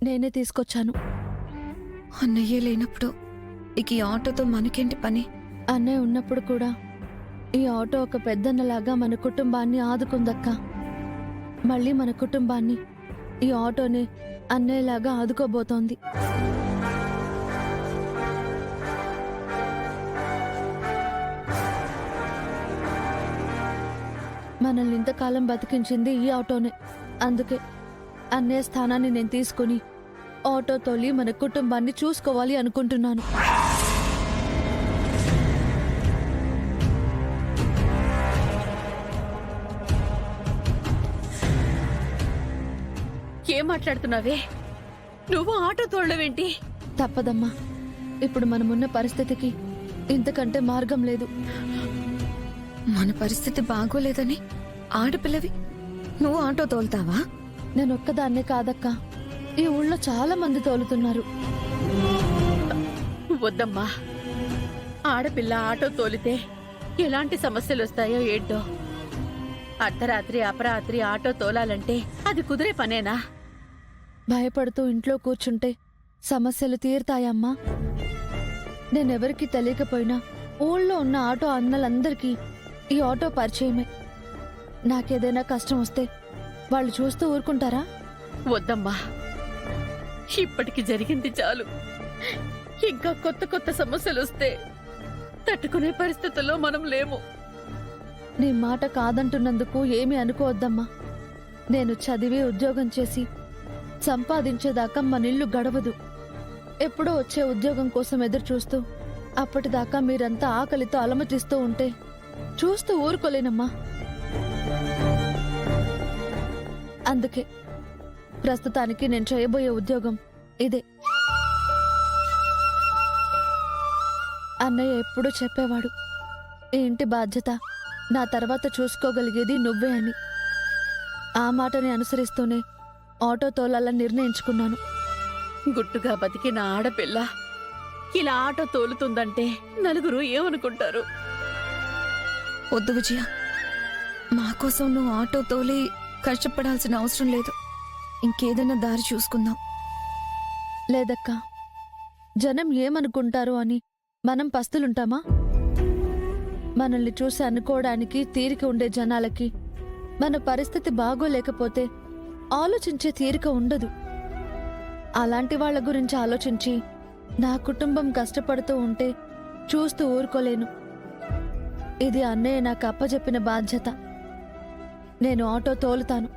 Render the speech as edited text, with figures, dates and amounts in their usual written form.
నేనే తీసుకొచ్చాను. అన్నయ్య లేనప్పుడు ఇక ఈ ఆటోతో మనకేంటి పని? అన్నయ్య ఉన్నప్పుడు కూడా ఈ ఆటో ఒక పెద్దన్నలాగా మన కుటుంబాన్ని ఆదుకుందక్కా. మళ్ళీ మన కుటుంబాన్ని ఈ ఆటోనే అన్నయ్యలాగా ఆదుకోబోతోంది. మనల్ని ఇంతకాలం బతికించింది ఈ ఆటోనే. అందుకే అన్నయ్య స్థానాన్ని నేను తీసుకుని ఆటో తోలి మన కుటుంబాన్ని చూసుకోవాలి అనుకుంటున్నాను. ఏం మాట్లాడుతున్నావే? నువ్వు ఆటో తోడవేంటి? తప్పదమ్మా. ఇప్పుడు మనమున్న పరిస్థితికి ఇంతకంటే మార్గం లేదు. మన పరిస్థితి బాగోలేదని ఆడపిల్లవి నువ్వు ఆటో తోలుతావా? నేనొక్కదాన్నే కాదక్కా, ఈ ఊళ్ళో చాలా మంది తోలుతున్నారు. వద్దమ్మా. ఆడపిల్ల ఆటో తోలితే ఎలాంటి సమస్యలు వస్తాయో ఏంటో. అర్ధరాత్రి అపరాత్రి ఆటో తోలాలంటే అది కుదిరే పనేనా? భయపడుతూ ఇంట్లో కూర్చుంటే సమస్యలు తీరుతాయమ్మా. నేనెవరికి తెలియకపోయినా ఊళ్ళో ఉన్న ఆటో అన్నలందరికీ ఈ ఆటో పరిచయమే. నాకేదైనా కష్టం వస్తే వాళ్ళు చూస్తూ ఊరుకుంటారా? వద్దమ్మా. ఇప్పటికి జరిగింది చాలు. ఇంకా కొత్త కొత్త సమస్యలు వస్తే తట్టుకునే పరిస్థితుల్లో మనం లేము. నీ మాట కాదంటున్నందుకు ఏమీ అనుకోవద్దమ్మా. నేను చదివి ఉద్యోగం చేసి సంపాదించేదాకా మన ఇల్లు గడవదు. ఎప్పుడో వచ్చే ఉద్యోగం కోసం ఎదురు చూస్తూ అప్పటిదాకా మీరంతా ఆకలితో అలమటిస్తూ ఉంటే చూస్తూ ఊరుకోలేనమ్మా. అందుకే ప్రస్తుతానికి నేను చేయబోయే ఉద్యోగం ఇదే. అన్నయ్య ఎప్పుడూ చెప్పేవాడు, ఈ ఇంటి బాధ్యత నా తర్వాత చూసుకోగలిగేది నువ్వే అని. ఆ మాటని అనుసరిస్తూనే ఆటో తోలాలని నిర్ణయించుకున్నాను. గుట్టుగా బతికిన ఆడపిల్ల ఇలా ఆటో తోలుతుందంటే నలుగురు ఏమనుకుంటారు? వద్దు విజయ, మా కోసం నువ్వు ఆటో తోలి కష్టపడాల్సిన అవసరం లేదు. ఇంకేదైనా దారి చూసుకుందాం. లేదక్కా, జనం ఏమనుకుంటారు అని మనం పస్తులుంటామా? మనల్ని చూసి అనుకోవడానికి తీరిక ఉండే జనాలకి మన పరిస్థితి బాగోలేకపోతే ఆలోచించే తీరిక ఉండదు. అలాంటి వాళ్ళ గురించి ఆలోచించి నా కుటుంబం కష్టపడుతూ ఉంటే చూస్తూ ఊరుకోలేను. ఇది అన్నయ్య నాకు అప్పజెప్పిన బాధ్యత. నేను ఆటో తోలుతాను.